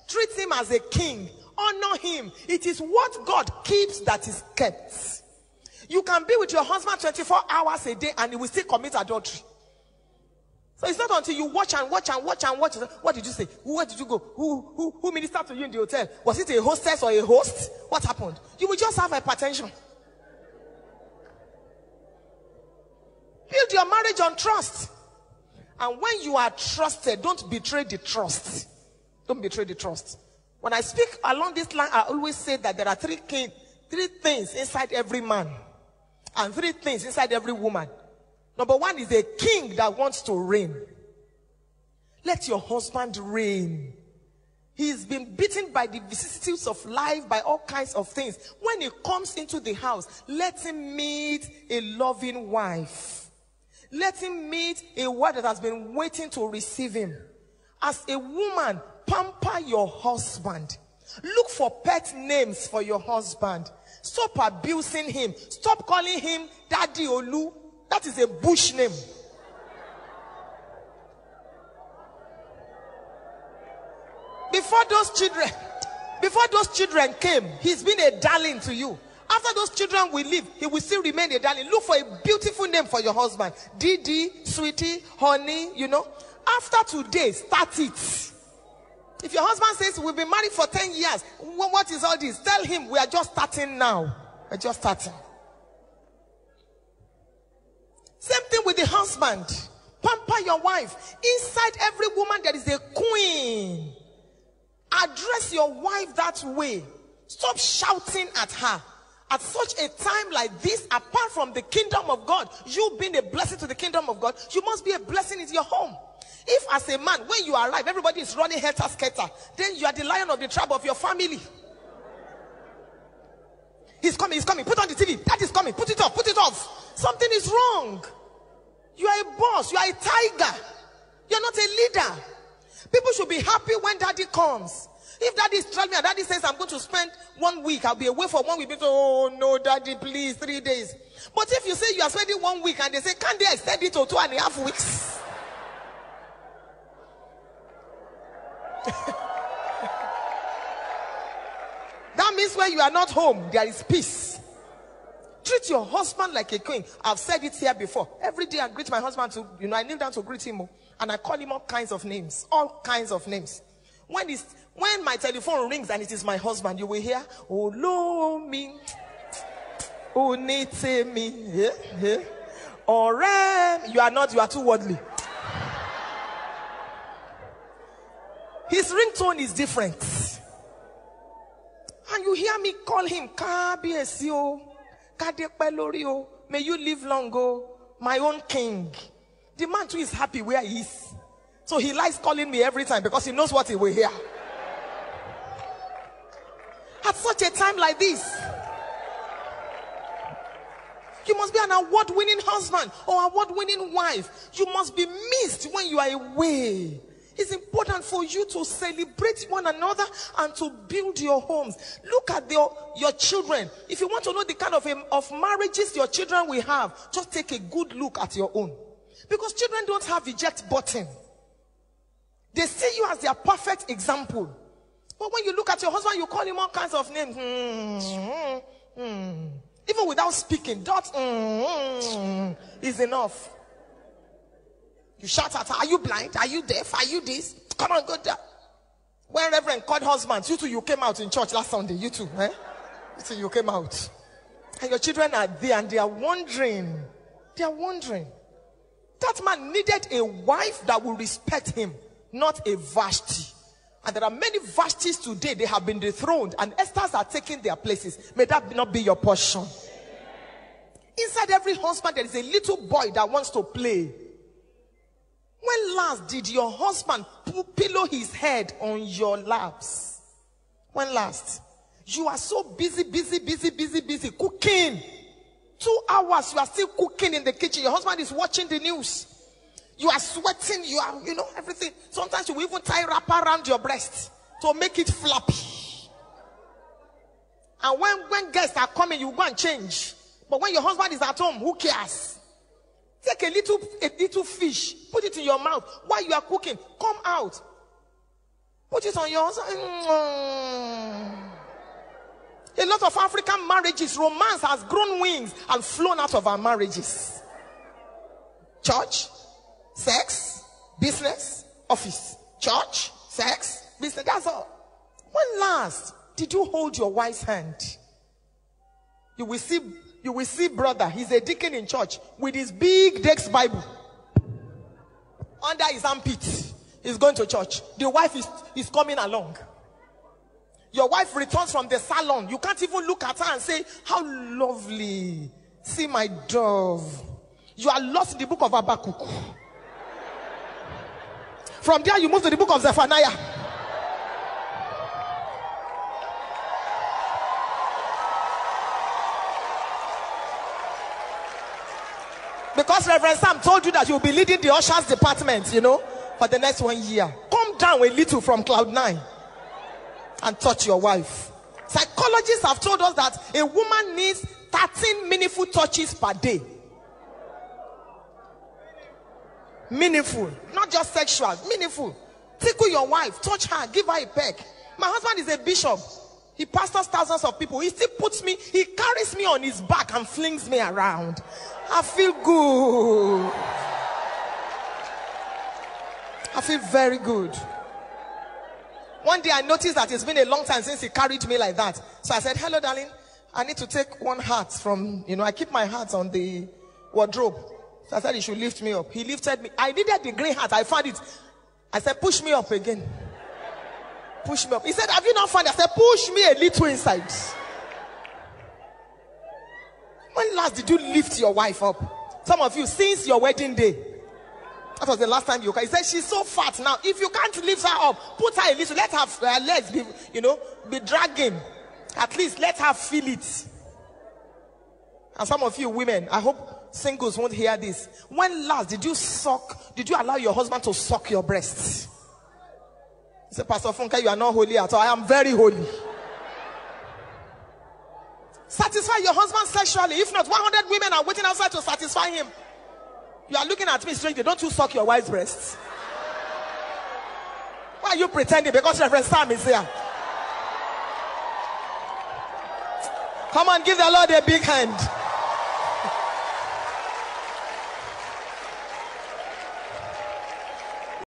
Treat him as a king. Honor him. It is what God keeps that is kept. You can be with your husband 24 hours a day and he will still commit adultery. So it's not until you watch and watch and watch and watch. What did you say? Where did you go? Who ministered to you in the hotel? Was it a hostess or a host? What happened? You will just have hypertension. Build your marriage on trust. And when you are trusted, don't betray the trust. Don't betray the trust. When I speak along this line, I always say that there are three things inside every man. And 3 things inside every woman. Number 1 is a king that wants to reign. Let your husband reign. He's been beaten by the vicissitudes of life, by all kinds of things. When he comes into the house, let him meet a loving wife. Let him meet a wife that has been waiting to receive him. As a woman, pamper your husband. Look for pet names for your husband. Stop abusing him. Stop calling him Daddy Olu. That is a bush name. Before those children came, he's been a darling to you. After those children will leave, he will still remain a darling. Look for a beautiful name for your husband. Didi, sweetie, honey, you know. After today, start it. If your husband says, we've been married for 10 years, what is all this? Tell him we are just starting now. We're just starting. Same thing with the husband. Pamper your wife. Inside every woman there is a queen. Address your wife that way. Stop shouting at her. At such a time like this, apart from the kingdom of God, you being a blessing to the kingdom of God, you must be a blessing in your home. If as a man, when you arrive, everybody is running helter-skelter, then you are the lion of the tribe of your family. He's coming, he's coming. Put on the TV. That is coming. Put it off, put it off. Something is wrong. You are a boss. You are a tiger. You are not a leader. People should be happy when daddy comes. If daddy is traveling and daddy says, I'm going to spend 1 week, I'll be away for 1 week. Oh, no, daddy, please, 3 days. But if you say you are spending 1 week and they say, can't they extend it to 2.5 weeks? That means when you are not home, there is peace. Treat your husband like a queen. I've said it here before. Every day I greet my husband to, I kneel down to greet him, and I call him all kinds of names. All kinds of names. When my telephone rings and it is my husband, you will hear, oh, lo me, oh, nete me, or you are too worldly. His ringtone is different. And you hear me call him, Kabiesio, Kadepelorio, may you live long, my own king. The man too is happy where he is. So he likes calling me every time because he knows what he will hear. At such a time like this, you must be an award-winning husband or award-winning wife. You must be missed when you are away. It's important for you to celebrate one another and to build your homes. Look at your children. If you want to know the kind of marriages your children will have, just take a good look at your own. Because children don't have eject button. They see you as their perfect example. But when you look at your husband, you call him all kinds of names. Even without speaking, that is enough. You shout at her, are you blind? Are you deaf? Are you this? Come on, go there. When Reverend called husbands, you came out in church last Sunday. You too, eh? You too, you came out. And your children are there and they are wondering. They are wondering. That man needed a wife that will respect him, not a Vashti. And there are many Vashtis today, they have been dethroned, and Esthers are taking their places. May that not be your portion. Inside every husband, there is a little boy that wants to play. When last did your husband pillow his head on your laps? When last? You are so busy cooking. 2 hours, you are still cooking in the kitchen. Your husband is watching the news. You are sweating, you are, everything. Sometimes you will even tie wrapper around your breast to make it flappy. And when guests are coming, you go and change. But when your husband is at home, who cares? Take a little fish, put it in your mouth while you are cooking. Come out. Put it on yours. A lot of African marriages, romance has grown wings and flown out of our marriages. Church, sex, business, office. Church, sex, business. That's all. When last did you hold your wife's hand? You will see brother, he's a deacon in church with his big Dex Bible under his armpit. He's going to church. The wife is coming along. Your wife returns from the salon. You can't even look at her and say, how lovely. See my dove. You are lost in the book of Habakkuk. From there you move to the book of Zephaniah. Because Reverend Sam told you that you'll be leading the ushers department, for the next 1 year. Come down a little from cloud 9 and touch your wife. Psychologists have told us that a woman needs 13 meaningful touches per day. Meaningful, not just sexual, meaningful. Tickle your wife, touch her, give her a peck. My husband is a bishop. He pastors thousands of people. He still he carries me on his back and flings me around. I feel good. I feel very good. One day I noticed that it's been a long time since he carried me like that. So I said, hello, darling. I need to take one hat from, I keep my hats on the wardrobe. So I said he should lift me up. He lifted me. I needed the green hat. I found it. I said, push me up again. Push me up. He said, have you not found it? I said, push me a little inside. When last did you lift your wife up? Some of you, since your wedding day. That was the last time you. He said, she's so fat now. If you can't lift her up, put her a little. Let her legs be, be dragging. At least let her feel it. And some of you women, I hope singles won't hear this. When last did you allow your husband to suck your breasts? He said, Pastor Funke, you are not holy at all. I am very holy. Satisfy your husband sexually. If not, 100 women are waiting outside to satisfy him. You are looking at me strangely. Don't you suck your wife's breasts? Why are you pretending? Because Reverend Sam is here. Come on, give the Lord a big hand.